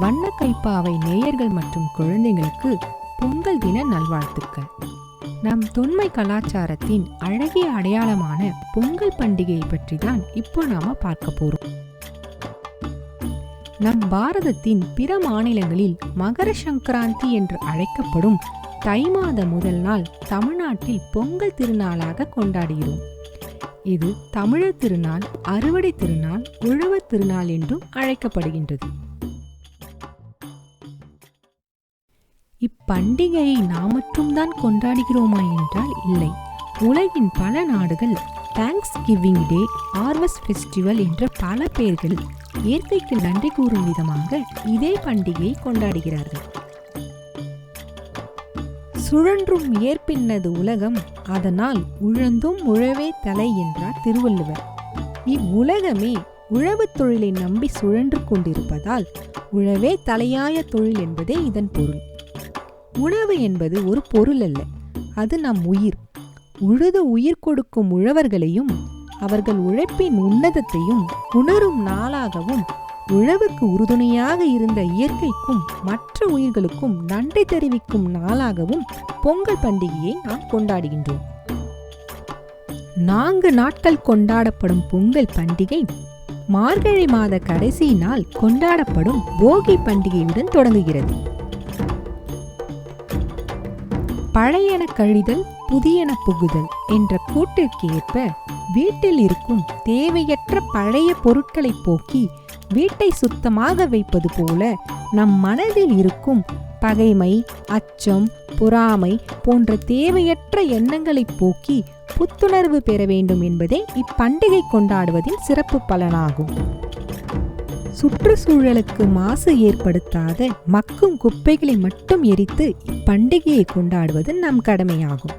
வண்ணக்கைப்பாவை நேயர்கள் மற்றும் குழந்தைகளுக்கு பொங்கல் தின நல்வாழ்த்துக்கள். நம் தொன்மை கலாச்சாரத்தின் அழகிய அடையாளமான பொங்கல் பண்டிகையை பற்றி தான் இப்போ நாம பார்க்க போறோம். நம் பாரதத்தின் பிற மாநிலங்களில் மகர சங்கராந்தி என்று அழைக்கப்படும் தை மாத முதல் நாள் தமிழ்நாட்டில் பொங்கல் திருநாளாக கொண்டாடுகிறோம். இது தமிழர் திருநாள், அறுவடை திருநாள், உழவர் திருநாள் என்றும் அழைக்கப்படுகின்றது. இப்பண்டிகையை நாம் மட்டும்தான் கொண்டாடுகிறோமா என்றால் இல்லை. உலகின் பல நாடுகள் தேங்க்ஸ் கிவிங் டே, ஹார்வெஸ்ட் ஃபெஸ்டிவல் என்ற பல பெயர்கள் இயற்கைக்கு நன்றி கூறும் விதமாக இதே பண்டிகையை கொண்டாடுகிறார்கள். சுழன்றும் ஏற்பின்னது உலகம், அதனால் உழந்தும் உழவே தலை என்றார் திருவள்ளுவர். இவ்வுலகமே உழவு தொழிலை நம்பி சுழன்று கொண்டிருப்பதால் உழவே தலையாய தொழில் என்பதே இதன் பொருள். உணவு என்பது ஒரு பொருள் அல்ல, அது நம் உயிர். உழுது உயிர் கொடுக்கும் உழவர்களையும் அவர்கள் உழைப்பின் உன்னதத்தையும் உணரும் நாளாகவும், உழவுக்கு உறுதுணையாக இருந்த இயற்கைக்கும் மற்ற உயிர்களுக்கும் நன்றி தெரிவிக்கும் நாளாகவும் பொங்கல் பண்டிகையை நாம் கொண்டாடுகின்றோம். 4 நாட்கள் கொண்டாடப்படும் பொங்கல் பண்டிகை மார்கழி மாத கடைசி நாள் கொண்டாடப்படும் போகி பண்டிகையுடன் தொடங்குகிறது. பழையன கழிதல் புதியன புகுதல் என்ற கூட்டிற்கு ஏற்ப வீட்டில் இருக்கும் தேவையற்ற பழைய பொருட்களை போக்கி வீட்டை சுத்தமாக வைப்பது போல நம் மனதில் இருக்கும் பகைமை, அச்சம், பொறாமை போன்ற தேவையற்ற எண்ணங்களை போக்கி புத்துணர்வு பெற வேண்டும் என்பதே இப்பண்டிகை கொண்டாடுவதின் சிறப்பு பலனாகும். சுற்றுச்சூழலுக்கு மாசு ஏற்படுத்தாத மக்கும் குப்பைகளை மட்டும் எரித்து இப்பண்டிகையை கொண்டாடுவது நம் கடமையாகும்.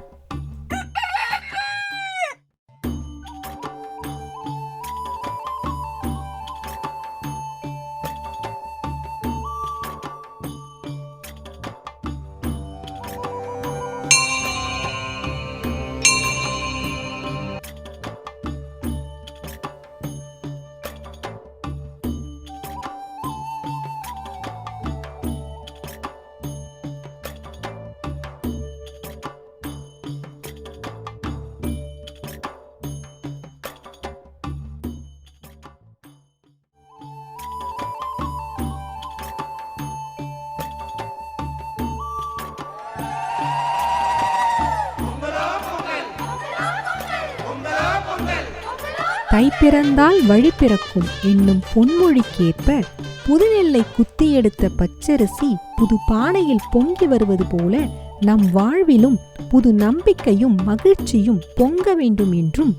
தை பிறந்தால் வழி பிறக்கும் என்னும் பொன்மொழிக்கேற்ப புதுநெல்லை குத்தி எடுத்த பச்சரிசி புது பானையில் பொங்கி வருவது போல நம் வாழ்விலும் புது நம்பிக்கையும் மகிழ்ச்சியும் பொங்க வேண்டும் என்றும்,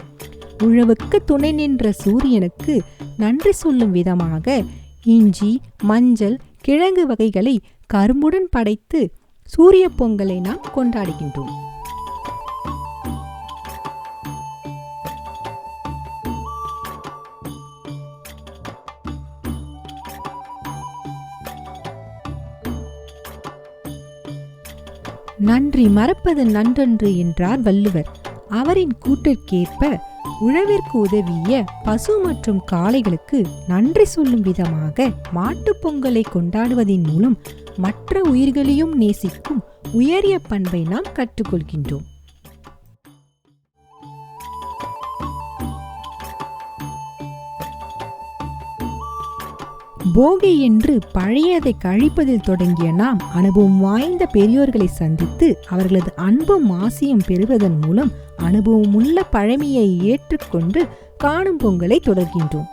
உழவுக்கு துணை நின்ற சூரியனுக்கு நன்றி சொல்லும் விதமாக இஞ்சி, மஞ்சள், கிழங்கு வகைகளை கரும்புடன் படைத்து சூரிய பொங்கலை நாம் கொண்டாடுகின்றோம். நன்றி மறப்பது நன்றன்று என்றார் வள்ளுவர். அவரின் கூற்றிற்கேற்ப உழவிற்கு உதவிய பசு மற்றும் காளைகளுக்கு நன்றி சொல்லும் விதமாக மாட்டுப் பொங்கலை கொண்டாடுவதன் மூலம் மற்ற உயிர்களையும் நேசிக்கும் உயரிய பண்பை நாம் கற்றுக்கொள்கின்றோம். போகி என்று பழையதை கழிப்பதில் தொடங்கிய நாம் அனுபவம் வாய்ந்த பெரியோர்களை சந்தித்து அவர்களது அன்பும் ஆசையும் பெறுவதன் மூலம் அனுபவம் உள்ள பழமையை ஏற்றுக்கொண்டு காணும் பொங்கலை தொடர்கின்றோம்.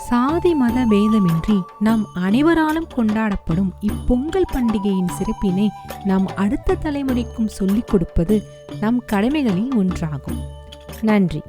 சாதி மத பேதமின்றி நம் அனைவராலும் கொண்டாடப்படும் இப்பொங்கல் பண்டிகையின் சிறப்பினை நாம் அடுத்த தலைமுறைக்கும் சொல்லிக் கொடுப்பது நம் கடமைகளில் ஒன்றாகும். நன்றி.